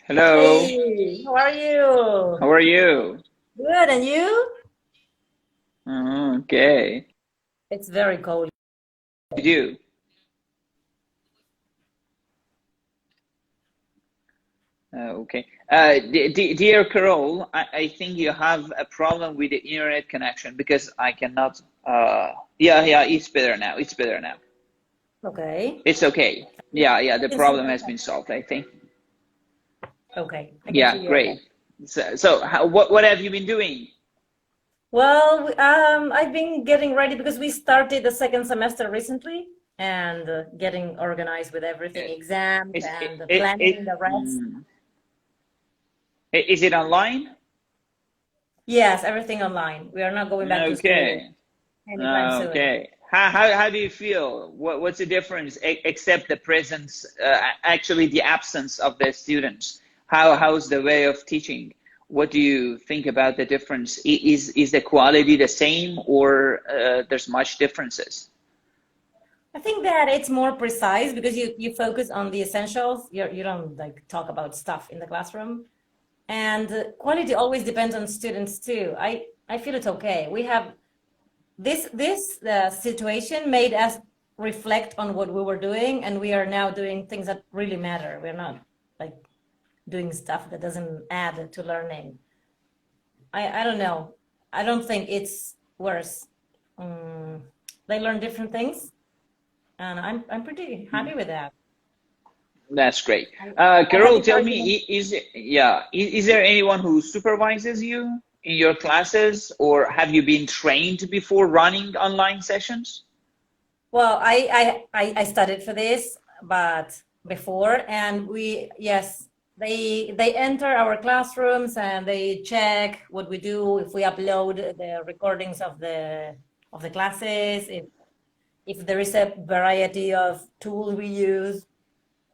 Hello, Hey, how are you? how are you? Good, and you? Okay, It's very cold. you do. Okay. Dear Carol, I think you have a problem with the internet connection because I cannot. Yeah, it's better now. It's better now. Okay. It's okay. Yeah, I the can see you problem has okay. been solved, I think. Okay, I can see Yeah, you okay. great. So what have you been doing? Well, I've been getting ready because we started the second semester recently and getting organized with everything, exams Is and planning the rest. is it online? Yes, everything online. We are not going back to school Okay. anytime soon. Okay. How do you feel? What's the difference except the presence, actually the absence of the students? How's the way of teaching? What do you think about the difference? Is the quality the same or there's much differences? I think that it's more precise because you focus on the essentials. You don't like talk about stuff in the classroom. And quality always depends on students too. I feel it's okay. We have this situation made us reflect on what we were doing, and we are now doing things that really matter. We're not like doing stuff that doesn't add to learning. I don't know. I don't think it's worse. Um, they learn different things, and I'm pretty happy with that. That's great. I, I have Carol, this tell me, argument. is there anyone who supervises you in your classes, or have you been trained before running online sessions? Well, I studied for this, but before, and we, yes, they enter our classrooms and they check what we do, if we upload the recordings of the classes, if there is a variety of tools we use.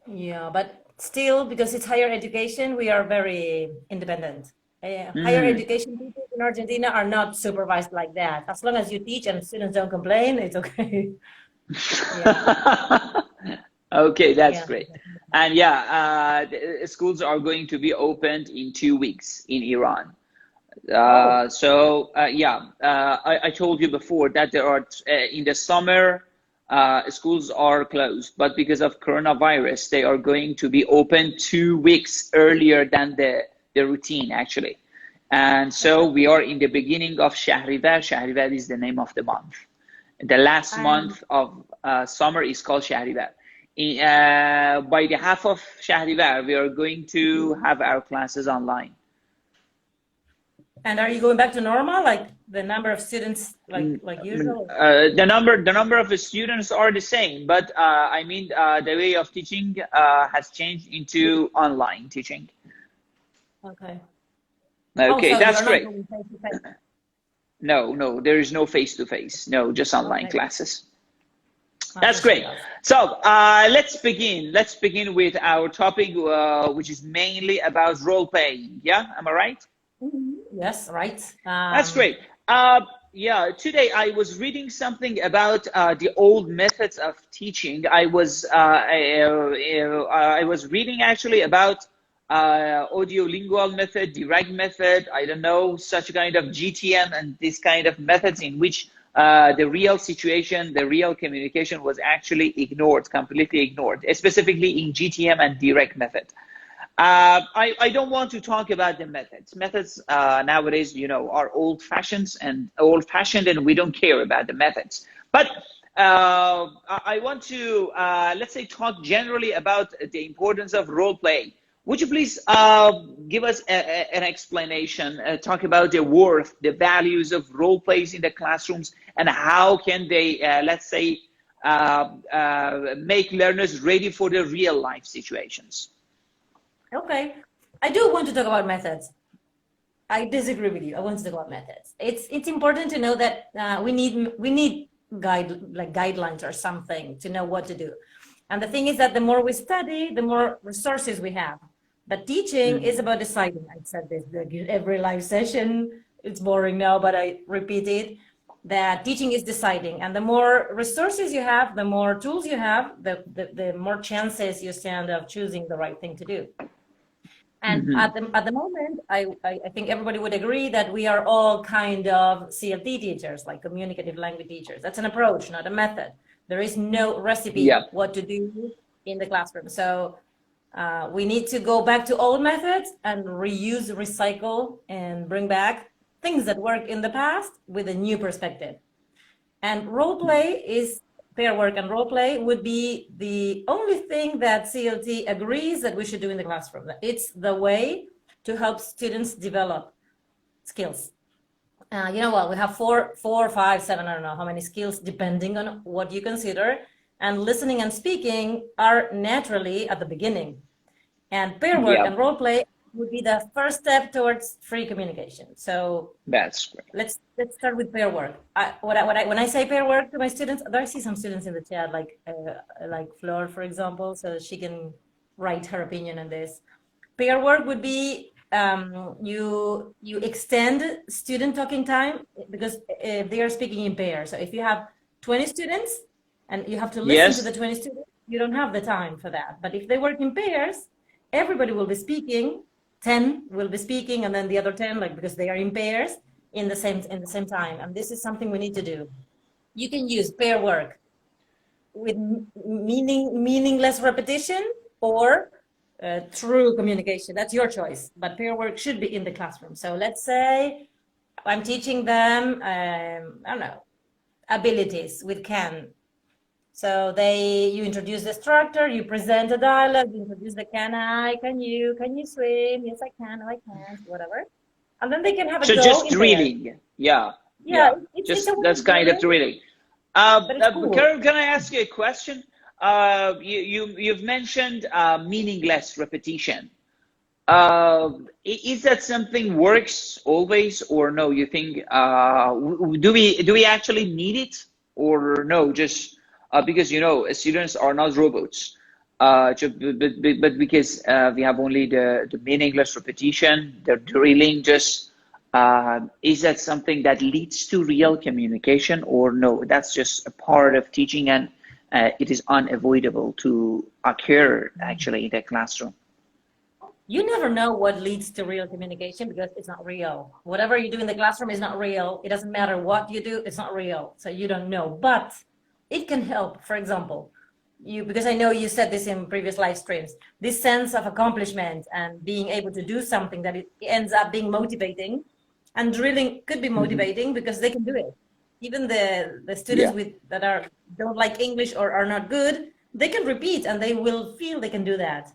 Yeah, but still, because it's higher education, we are very independent. Higher Mm. education teachers in Argentina are not supervised like that. As long as you teach and students don't complain, it's okay. Yeah, Okay, that's yeah. great. And yeah, the schools are going to be opened in 2 weeks in Iran. Oh, I told you before that there are in the summer schools are closed, but because of coronavirus, they are going to be open 2 weeks earlier than the routine actually. And so okay. we are in the beginning of Shahrivar. Shahrivar is the name of the month. The last Um, month of summer is called Shahrivar. By the half of Shahrivar, we are going to have our classes online. and are you going back to normal, like the number of students, like usual? The number of students are the same, but I mean the way of teaching has changed into online teaching. Okay. Oh, Okay, so you that's are not great. going face to face. No, there is no face to face. No, just online Okay. classes. That's great. Appreciate So let's begin. Let's begin with our topic, which is mainly about role playing. Yeah, am I right? Yes, right. That's great. Yeah, today I was reading something about the old methods of teaching. I was reading actually about audio lingual method, direct method. I don't know, such kind of GTM and this kind of methods in which the real situation, the real communication was actually ignored, completely ignored, specifically in GTM and direct method. I don't want to talk about the methods. Methods nowadays, are old-fashioned, and we don't care about the methods. But I want to, let's say, talk generally about the importance of role play. Would you please give us an explanation, talk about the worth, the values of role plays in the classrooms, and how can they, let's say, make learners ready for the real life situations? Okay. I do want to talk about methods. I disagree with you. I want to talk about methods. It's important to know that we need guidelines or something to know what to do. And the thing is that the more we study, the more resources we have. But teaching is Mm. about deciding. I said this like, every live session. It's boring now, but I repeat it. That teaching is deciding, and the more resources you have, the more tools you have, the more chances you stand of choosing the right thing to do. And at the moment, I think everybody would agree that we are all kind of CLT teachers, like communicative language teachers. That's an approach, not a method. There is no recipe Yeah. what to do in the classroom. So we need to go back to old methods and reuse, recycle, and bring back things that work in the past with a new perspective. And role play is pair work, and role play would be the only thing that CLT agrees that we should do in the classroom. It's the way to help students develop skills. You know what? We have four, five, seven, I don't know how many skills, depending on what you consider. And listening and speaking are naturally at the beginning. And pair work and role play would be the first step towards free communication. So That's great. let's start with pair work. When I say pair work to my students, I see some students in the chat, like Flor, for example, so she can write her opinion on this. Pair work would be you extend student talking time because they are speaking in pairs. So if you have 20 students and you have to listen to the 20 students, you don't have the time for that. But if they work in pairs, everybody will be speaking. 10 will be speaking, and then the other 10, like, because they are in pairs in the same time. And this is something we need to do. You can use pair work with meaningless repetition or true communication. That's your choice. But pair work should be in the classroom. So let's say I'm teaching them, I don't know, abilities with can. So you introduce the structure, you present a dialogue, you introduce the can you swim? Yes, I can, no, I can't, whatever. And then they can have a go. So just drilling. Yeah. It's that's kind of drilling. Cool. Carol, can I ask you a question? You've mentioned meaningless repetition. Is that something works always, or no? You think do we actually need it, or no? Just because students are not robots, but because we have only the meaningless repetition, the drilling. Just is that something that leads to real communication, or no? That's just a part of teaching, and it is unavoidable to occur actually in the classroom. You never know what leads to real communication because it's not real. Whatever you do in the classroom is not real. It doesn't matter what you do, it's not real. So you don't know, but it can help. For example, because I know you said this in previous live streams, this sense of accomplishment and being able to do something that it ends up being motivating, and drilling could be motivating because they can do it. Even the students that don't like English or are not good, they can repeat and they will feel they can do that.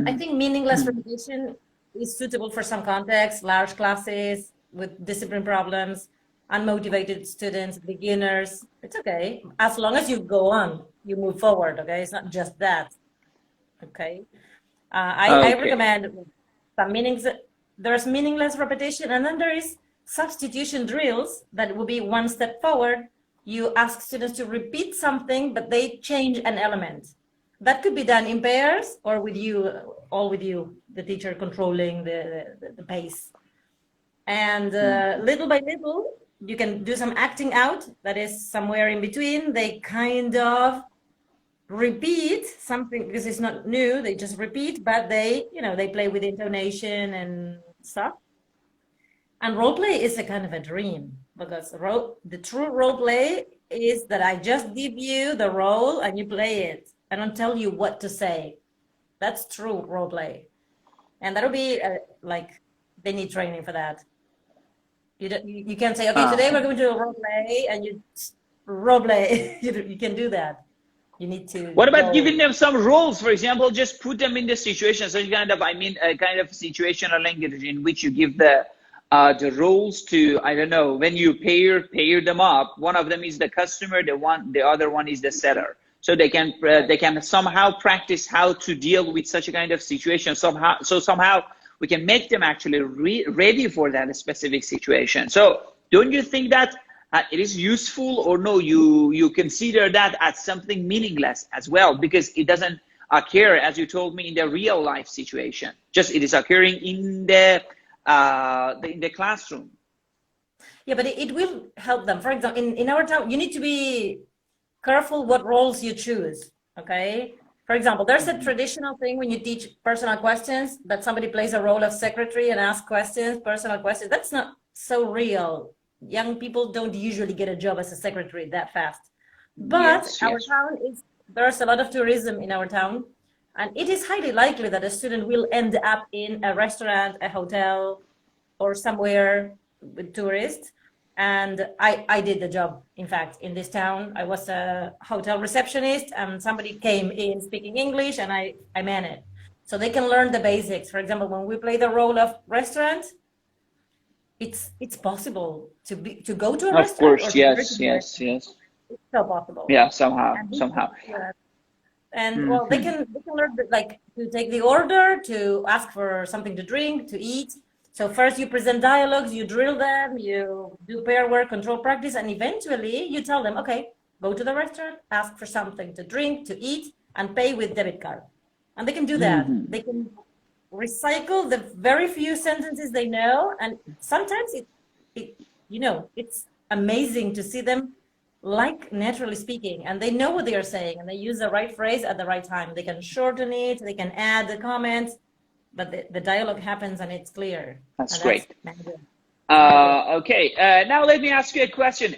I think meaningless repetition is suitable for some contexts, large classes with discipline problems, unmotivated students, beginners. It's okay. As long as you go on, you move forward, okay? It's not just that, okay? I recommend some meanings. There's meaningless repetition, and then there is substitution drills that will be one step forward. You ask students to repeat something, but they change an element. That could be done in pairs or with you, all with you, the teacher controlling the pace. And little by little, you can do some acting out, that is somewhere in between. They kind of repeat something because it's not new, they just repeat, but they play with intonation and stuff. And role play is a kind of a dream because the true role play is that I just give you the role and you play it. I don't tell you what to say. That's true role play. And that'll be like, they need training for that. You can't say, okay, today we're going to do a role play, and you role play. You can do that. You need to. What about giving them some roles? For example, just put them in the situation. So kind of situational language in which you give the roles to, I don't know, when you pair them up. One of them is the customer, the other one is the seller. So they can somehow practice how to deal with such a kind of situation. Somehow we can make them actually ready for that specific situation. So don't you think that it is useful, or no, you consider that as something meaningless as well, because it doesn't occur, as you told me, in the real life situation, just it is occurring in the classroom. Yeah, but it will help them. For example, in our town, you need to be careful what roles you choose, okay? For example, there's a Mhm. traditional thing when you teach personal questions that somebody plays a role of secretary and asks questions, personal questions. That's not so real. Young people don't usually get a job as a secretary that fast. But Yes, our yes. town is, there's a lot of tourism in our town, and it is highly likely that a student will end up in a restaurant, a hotel, or somewhere with tourists. And I did the job, in fact, in this town. I was a hotel receptionist, and somebody came in speaking English, and I managed. So they can learn the basics. For example, when we play the role of restaurant, it's possible to go to a Of restaurant or course, to work yes, in a yes, restaurant. yes. It's so possible. Yeah, somehow, And somehow. yeah, and well, Hmm. they can learn like to take the order, to ask for something to drink, to eat. So first you present dialogues, you drill them, you do pair work, control practice, and eventually you tell them, okay, go to the restaurant, ask for something to drink, to eat, and pay with debit card. And they can do that. Hmm. They can recycle the very few sentences they know, and sometimes it it's amazing to see them like naturally speaking, and they know what they are saying, and they use the right phrase at the right time. They can shorten it, they can add the comments, but the dialogue happens and it's clear, That's and that's great. magic. It's magic. Okay. Now let me ask you a question.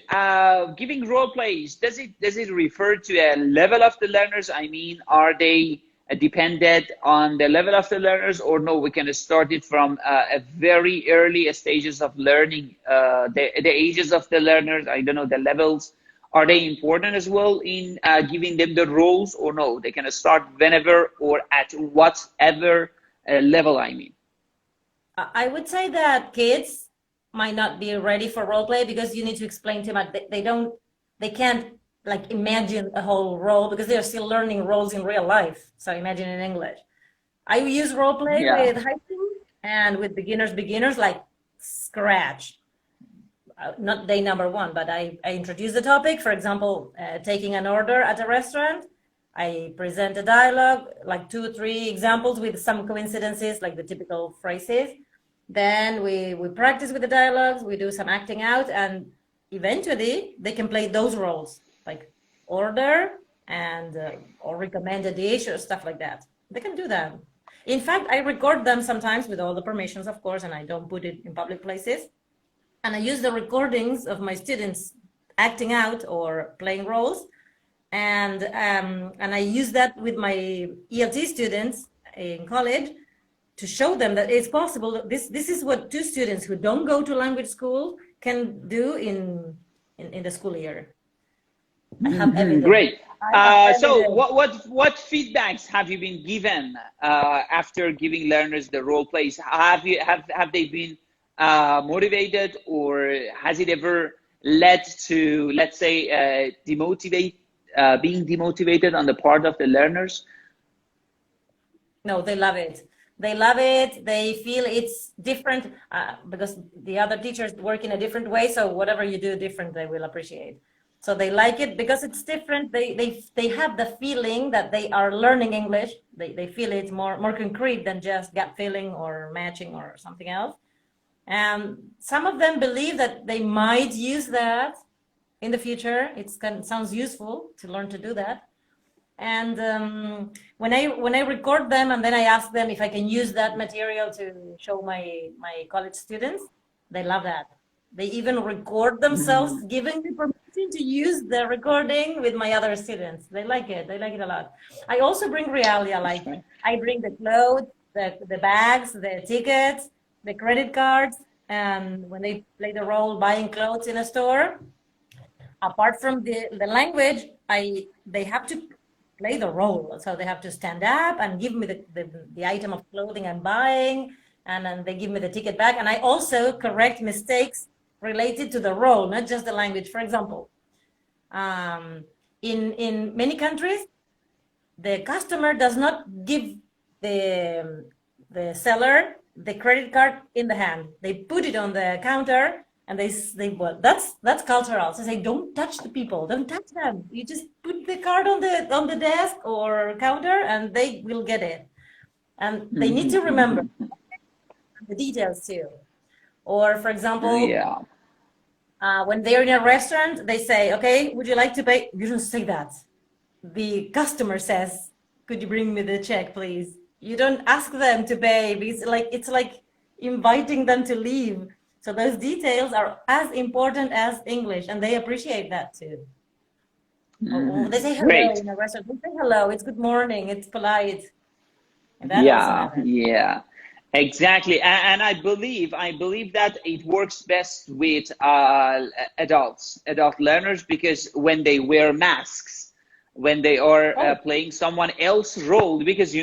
Giving role plays, does it refer to a level of the learners? I mean, are they dependent on the level of the learners, or no? We can start it from a very early stages of learning. The ages of the learners. I don't know the levels. Are they important as well in giving them the roles, or no? They can start whenever or at whatever level. I mean. I would say that kids might not be ready for role play because you need to explain too much. They don't, they can't like imagine a whole role because they're still learning roles in real life. So imagine in English. I use role play Yeah. with high school and with beginners like scratch. Not day number one, but I introduce the topic. For example, taking an order at a restaurant. I present a dialogue, like 2 or 3 examples with some coincidences, like the typical phrases. Then we practice with the dialogues, we do some acting out, and eventually they can play those roles, like order and or recommend a dish or stuff like that. They can do that. In fact, I record them sometimes with all the permissions, of course, and I don't put it in public places. And I use the recordings of my students acting out or playing roles, and I use that with my ELT students in college to show them that it's possible. This is what 2 students who don't go to language school can do in the school year. I have Mhm. evidence. Great. I have So evidence. what feedbacks have you been given after giving learners the role plays? Have they been motivated, or has it ever led to, let's say, being demotivated on the part of the learners? No, they love it. They love it. They feel it's different because the other teachers work in a different way. So whatever you do different, they will appreciate. So they like it because it's different. They have the feeling that they are learning English. They feel it's more concrete than just gut feeling or matching or something else. And some of them believe that they might use that in the future. It sounds useful to learn to do that. And when I record them and then I ask them if I can use that material to show my college students, they love that. They even record themselves Mhm. giving me permission to use the recording with my other students. They like it. They like it a lot. I also bring realia, That's like right. I bring the clothes, the bags, the tickets, the credit cards, and when they play the role buying clothes in a store, apart from the language, they have to play the role. So they have to stand up and give me the item of clothing I'm buying, and then they give me the ticket back. And I also correct mistakes related to the role, not just the language. For example, um, in many countries, the customer does not give the seller the credit card in the hand. They put it on the counter and they well, that's cultural. So they don't touch the people, don't touch them. You just put the card on the desk or counter and they will get it. And they need Mhm, to remember mhm. the details too. Or for example, Yeah. when they're in a restaurant, they say, okay, would you like to pay? You don't say that. The customer says, could you bring me the check, please? You don't ask them to pay because it's like inviting them to leave. So those details are as important as English, and they appreciate that too. Or they say hello Great. in a restaurant. They say hello. It's good morning. It's polite, and that also Yeah, matters. yeah, exactly. And I believe that it works best with adult learners, because when they wear masks, when they are Oh, playing someone else's role, because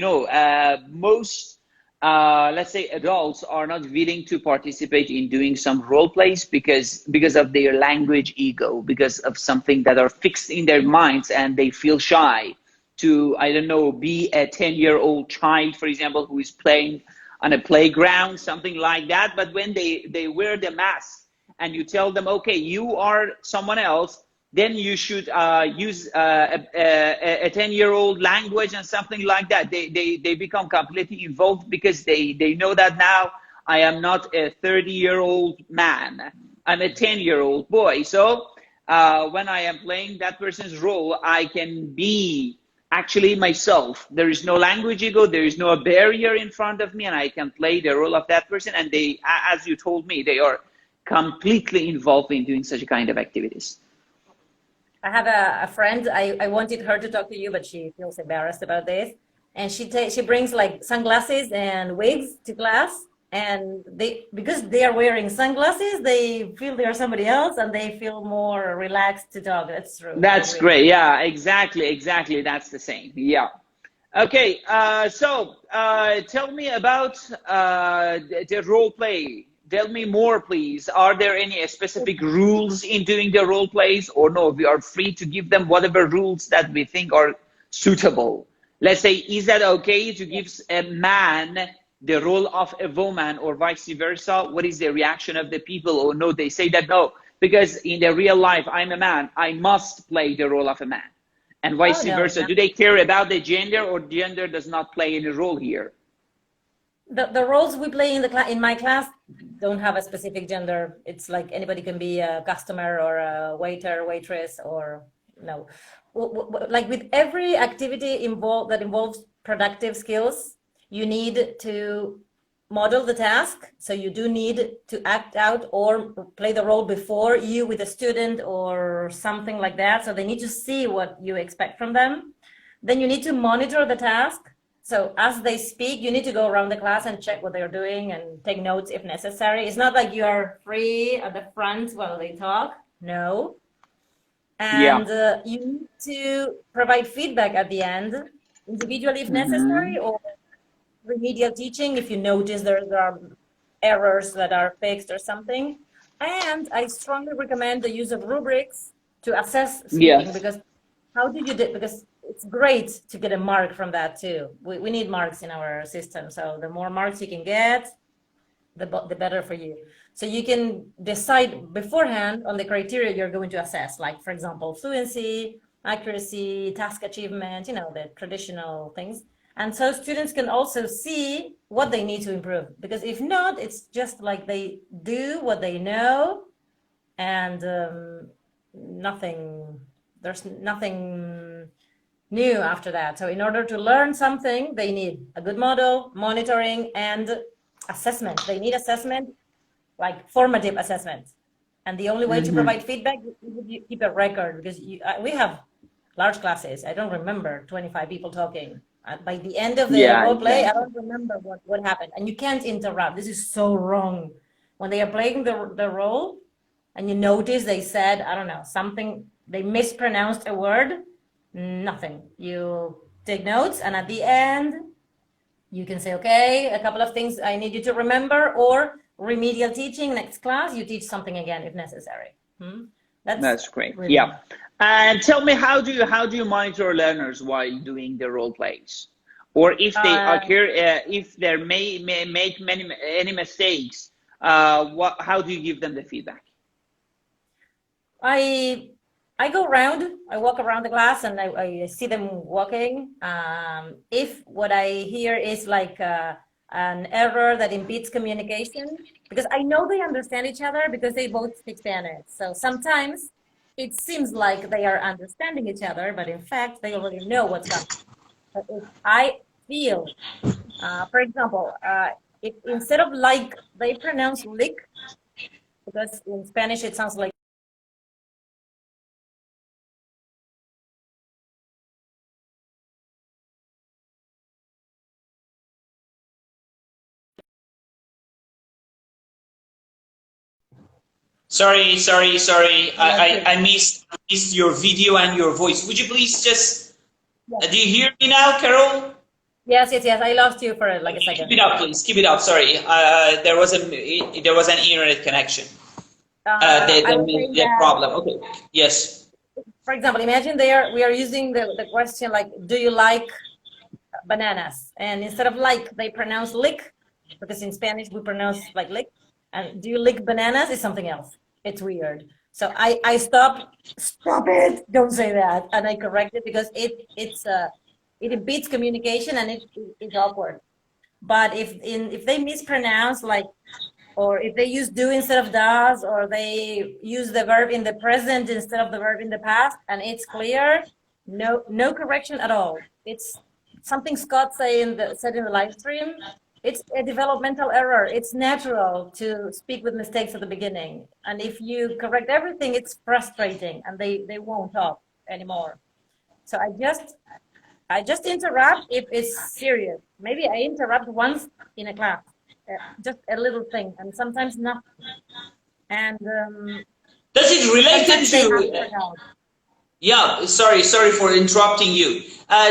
most let's say adults are not willing to participate in doing some role plays, because of their language ego, because of something that are fixed in their minds, and they feel shy to, I don't know, be a 10-year-old child, for example, who is playing on a playground, something like that. But when they wear the mask and you tell them, okay, you are someone else, then you should use a 10-year-old language and something like that. They become completely involved, because they know that now I am not a 30-year-old man. I'm a 10-year-old boy. So when I am playing that person's role, I can be actually myself. There is no language ego, there is no barrier in front of me, and I can play the role of that person. And they, as you told me, they are completely involved in doing such a kind of activities. I have a friend. I wanted her to talk to you, but she feels embarrassed about this. And she brings like sunglasses and wigs to class. And they because they are wearing sunglasses, they feel they are somebody else, and they feel more relaxed to talk. That's true. I That's agree. great. Yeah, exactly, exactly. That's the same. Yeah. Okay. So tell me about the role play. Tell me more, please. Are there any specific rules in doing the role plays, or no? We are free to give them whatever rules that we think are suitable. Let's say, is that okay to give a man the role of a woman, or vice versa? What is the reaction of the people? Or no, they say that no, because in the real life, I'm a man, I must play the role of a man, and Oh vice no, versa. no. Do they care about the gender, or gender does not play any role here? The roles we play in the class in my class don't have a specific gender. It's like anybody can be a customer or a waiter, waitress, or no. Like with every activity that involves productive skills, you need to model the task. So you do need to act out or play the role before you with a student or something like that. So they need to see what you expect from them. Then you need to monitor the task. So as they speak, you need to go around the class and check what they're doing and take notes if necessary. It's not like you're free at the front while they talk. No. Yeah. And you need to provide feedback at the end, individually if necessary, Mm-hmm. or remedial teaching if you notice there are errors that are fixed or something. And I strongly recommend the use of rubrics to assess speaking, Yes. because how did you do? Because it's great to get a mark from that too. We need marks in our system. So the more marks you can get, the better for you. So you can decide beforehand on the criteria you're going to assess, like, for example, fluency, accuracy, task achievement, the traditional things. And so students can also see what they need to improve. Because if not, it's just like they do what they know, and there's nothing new after that. So in order to learn something, they need a good model, monitoring, and assessment. They need assessment, like formative assessment. And the only way to Mm-hmm. provide feedback is you keep a record, because we have large classes. I don't remember 25 people talking. By the end of the Yeah, role play, I exactly. don't remember what happened. And you can't interrupt. This is so wrong. When they are playing the role and you notice they said, I don't know, something, they mispronounced a word, nothing. You take notes, and at the end, you can say, okay, a couple of things I need you to remember, or remedial teaching, next class, you teach something again if necessary. That's That's great. really Yeah. nice. And tell me, how do you monitor learners while doing the role plays? Or if they Uh, occur, if they may make any mistakes, how do you give them the feedback? I I go around, I walk around the class, and I see them walking. If what I hear is like an error that impedes communication, because I know they understand each other because they both speak Spanish. So sometimes it seems like they are understanding each other, but in fact, they already know what's coming. If I feel, for example, if instead of like, they pronounce lick, because in Spanish it sounds like. Sorry. Like it. I missed your video and your voice. Would you please just, Yes. do you hear me now, Carol? Yes. I lost you for like a Keep second. it up, please. Keep it up. Sorry. There was an internet connection. I was saying The that, problem. Okay. Yes. for example, imagine we are using the question like, do you like bananas? And instead of like, they pronounce lick, because in Spanish we pronounce like lick. And do you lick bananas is something else. It's weird. So I stop it, don't say that. And I correct it because it impedes communication and it's awkward. But if they mispronounce, like, or if they use do instead of does, or they use the verb in the present instead of the verb in the past, and it's clear, no correction at all. It's something Scott said in the live stream. It's a developmental error. It's natural to speak with mistakes at the beginning, and if you correct everything, it's frustrating, and they won't talk anymore. So I just interrupt if it's serious. Maybe I interrupt once in a class, just a little thing, and sometimes nothing. And Does it related sometimes they have to? to pronounce. Yeah. Sorry for interrupting you.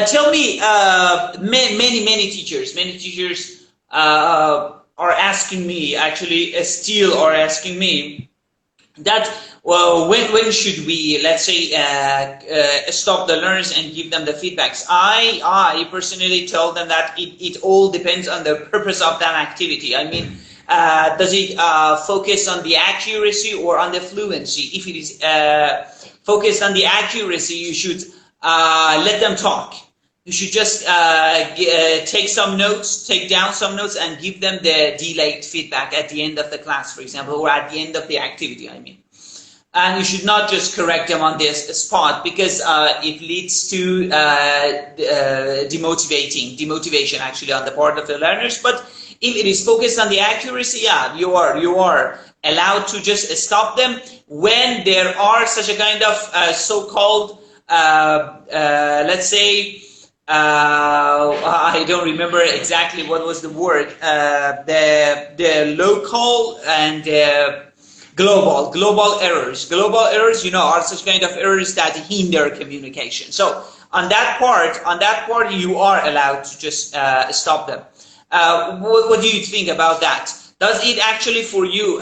Tell me, many teachers are asking me, actually, still are asking me that, well, when should we, let's say, stop the learners and give them the feedbacks? I personally tell them that it all depends on the purpose of that activity. I mean, does it focus on the accuracy or on the fluency? If it is focused on the accuracy, you should let them talk. You should just take down some notes, and give them the delayed feedback at the end of the class, for example, or at the end of the activity, I mean. And you should not just correct them on this spot, because it leads to demotivation actually on the part of the learners. But if it is focused on the accuracy, yeah, you are allowed to just stop them when there are such a kind of so-called, let's say, I don't remember exactly what was the word. The local and global errors. Global errors, are such kind of errors that hinder communication. So on that part, you are allowed to just stop them. What do you think about that? Does it actually, for you,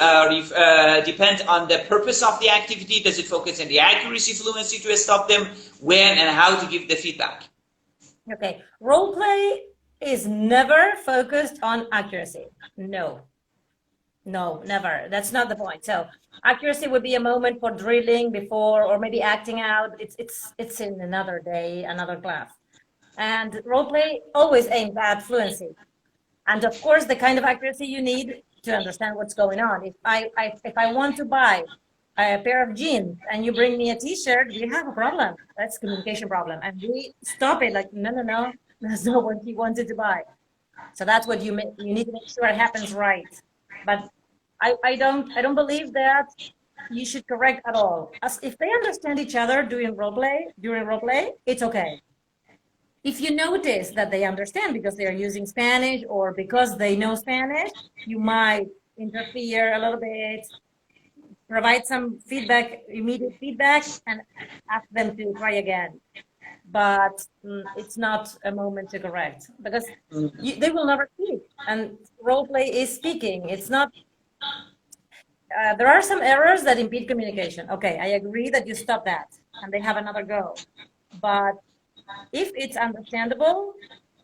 depend on the purpose of the activity? Does it focus on the accuracy, fluency to stop them? When and how to give the feedback? Okay, role play is never focused on accuracy. No, never. That's not the point. So accuracy would be a moment for drilling before, or maybe acting out. It's in another day, another class. And role play always aims at fluency, and of course the kind of accuracy you need to understand what's going on. If I want to buy a pair of jeans and you bring me a t-shirt, we have a problem. That's a communication problem, and we stop it like, no, that's not what he wanted to buy. So that's what you need to make sure it happens right. But I don't believe that you should correct at all. As if they understand each other during role play, it's okay. If you notice that they understand because they are using Spanish or because they know Spanish, you might interfere a little bit, provide some feedback, immediate feedback, and ask them to try again. But it's not a moment to correct, because they will never speak. And role play is speaking. It's not. There are some errors that impede communication. Okay, I agree that you stop that, and they have another go. But if it's understandable,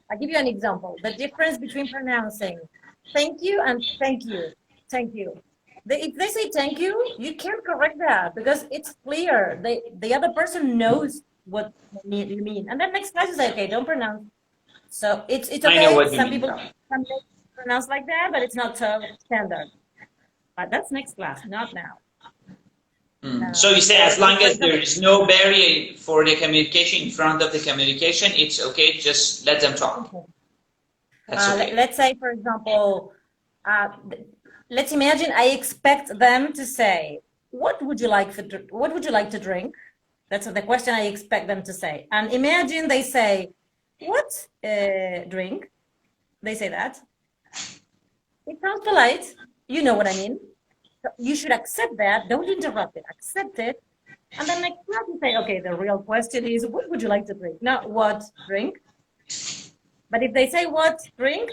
I'll give you an example. The difference between pronouncing thank you and thank you. If they say thank you, you can't correct that because it's clear. The other person knows what you mean. And then next class is like, okay, don't pronounce. So it's I know okay. what you Some mean. people pronounce like that, but it's not so standard. But that's next class, not now. So you say as So long for as there example, is no barrier for the communication in front of the communication, it's okay. Just let them talk. That's okay. let's say, for example, uh, let's imagine I expect them to say, what would you like to drink? That's the question I expect them to say. And imagine they say, what drink? They say that. It sounds polite. You know what I mean. So you should accept that. Don't interrupt it. Accept it. And then next class you say, okay, the real question is, what would you like to drink? Not what drink. But if they say what drink,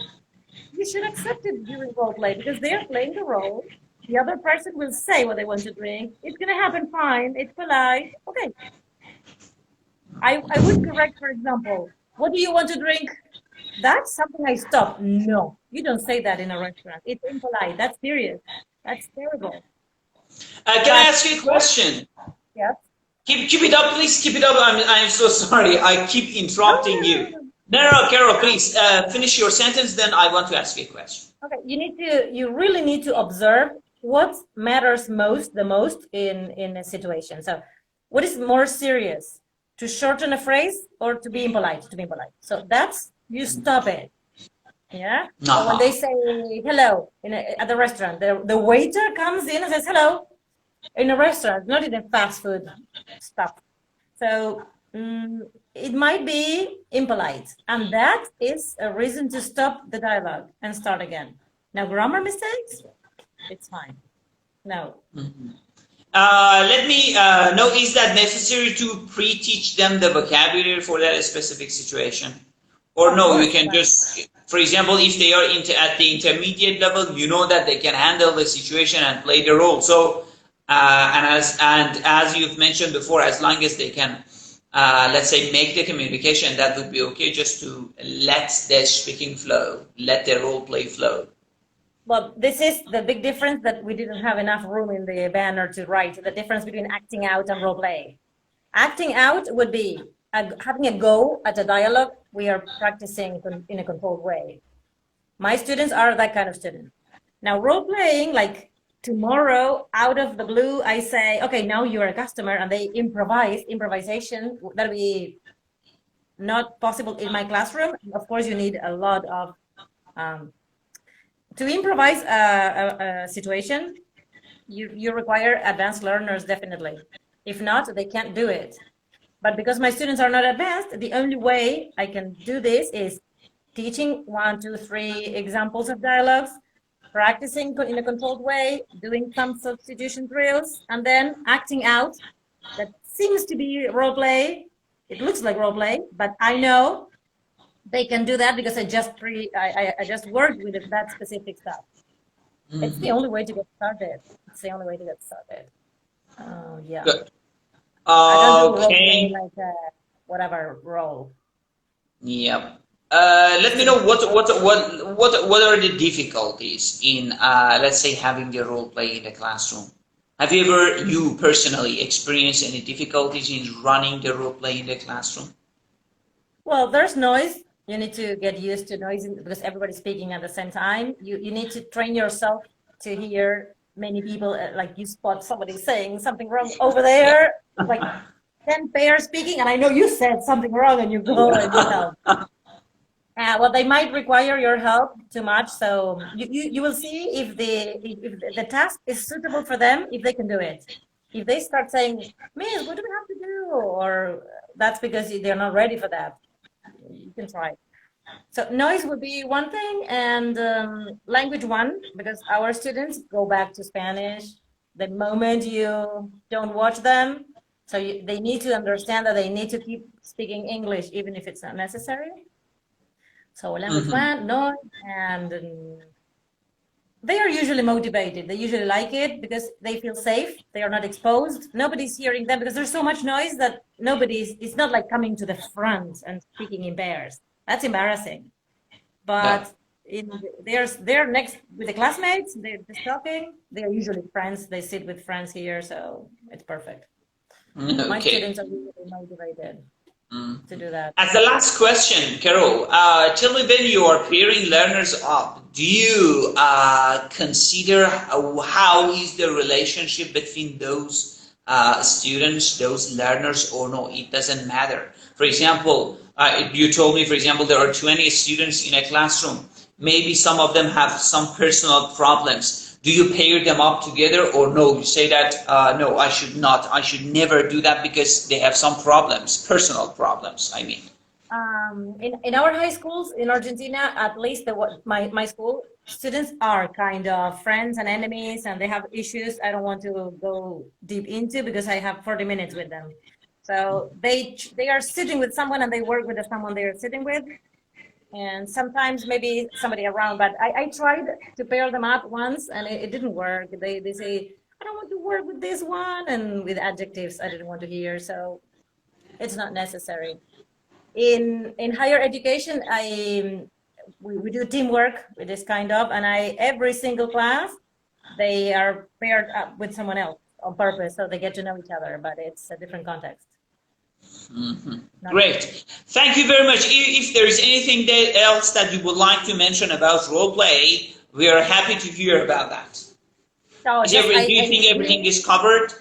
you should accept it during role play because they're playing the role. The other person will say what they want to drink. It's going to happen fine. It's polite. Okay. I would correct, for example, what do you want to drink? That's something I stop. No, you don't say that in a restaurant. It's impolite. That's serious. That's terrible. Can I But ask you a what? question? Yes. Keep it up, please. Keep it up. I'm so sorry. I keep No, interrupting no, no, you. no, no. No, Carol, please finish your sentence. Then I want to ask you a question. Okay, you really need to observe what matters the most in a situation. So, what is more serious, to shorten a phrase or to be impolite? To be impolite. So that's you stop it. Yeah. Or when they Uh-huh. say hello at the restaurant, the waiter comes in and says hello in a restaurant, not in a fast food stuff. So it might be impolite, and that is a reason to stop the dialogue and start again. Now, grammar mistakes, it's fine. No. Let me know, is that necessary to pre-teach them the vocabulary for that specific situation? Or Of no, you course, can just, for example, if they are at the intermediate level, you know that they can handle the situation and play the role. So, and as you've mentioned before, as long as they can, let's say, make the communication, that would be okay. Just to let the speaking flow, let the role play flow. well, this is the big difference that we didn't have enough room in the banner to write the difference between acting out and role play. Acting out would be having a go at a dialogue we are practicing in a controlled way. My students are that kind of student. Now, role playing, like tomorrow, out of the blue, I say, okay, now you're a customer, and they improvisation. That'll be not possible in my classroom. Of course, you need a lot of, to improvise a situation, you require advanced learners, definitely. If not, they can't do it. But because my students are not advanced, the only way I can do this is teaching 1, 2, 3 examples of dialogues, practicing in a controlled way, doing some substitution drills, and then acting out. That seems to be role play. It looks like role play, but I know they can do that because I just worked with that specific stuff. It's the only way to get started. It's the only way to get started. Yeah. Good. I don't do role play Okay. like whatever role. Yep. It's Let me too know difficult. what are the difficulties in let's say having the role play in the classroom. Have you ever you personally experienced any difficulties in running the role play in the classroom? Well, there's noise. You need to get used to noise because everybody's speaking at the same time. You need to train yourself to hear many people. Like you spot somebody saying something wrong over Yeah. there, like 10 pairs speaking, and I know you said something wrong, and you go and you help. Well, they might require your help too much, so you will see if the task is suitable for them, if they can do it. If they start saying, Miss, what do we have to do? Or that's because they're not ready for that. You can try. So noise would be one thing, and language one, because our students go back to Spanish the moment you don't watch them. So they need to understand that they need to keep speaking English, even if it's not necessary. So language Hmm. one, noise, and they are usually motivated. They usually like it because they feel safe. They are not exposed. Nobody's hearing them because there's so much noise that it's not like coming to the front and speaking in pairs. That's embarrassing. Yeah. But they're next with the classmates, they're just talking. They're usually friends. They sit with friends here, so it's perfect. My Okay. students are usually motivated to do that. As the last question, Carol, tell me when you are pairing learners up, do you consider how is the relationship between those students, those learners, or no, it doesn't matter. For example, you told me, for example, there are 20 students in a classroom. Maybe some of them have some personal problems. Do you pair them up together, or no, you say that, no, I should not. I should never do that because they have some problems, personal problems, I mean. In our high schools in Argentina, at least my school, students are kind of friends and enemies, and they have issues I don't want to go deep into because I have 40 minutes with them. So they are sitting with someone and they work with the someone they are sitting with, and sometimes maybe somebody around. But I tried to pair them up once, and it didn't work. They say, I don't want to work with this one, and with adjectives I didn't want to hear. So it's not necessary. In higher education, we do teamwork with this kind of, and every single class they are paired up with someone else on purpose, so they get to know each other, but it's a different context. Great. Thank you very much. If there is anything else that you would like to mention about role play, we are happy to hear about that. So do you think everything is covered?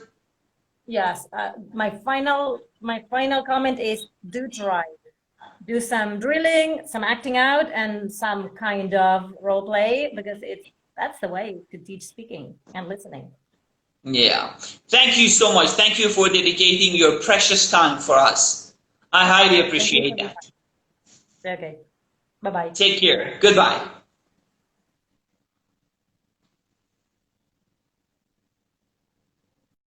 Yes. My final comment is, do try. Do some drilling, some acting out, and some kind of role play, because that's the way to teach speaking and listening. Yeah. Thank you so much. Thank you for dedicating your precious time for us. I highly appreciate that. Okay. Bye-bye. Take care. Goodbye.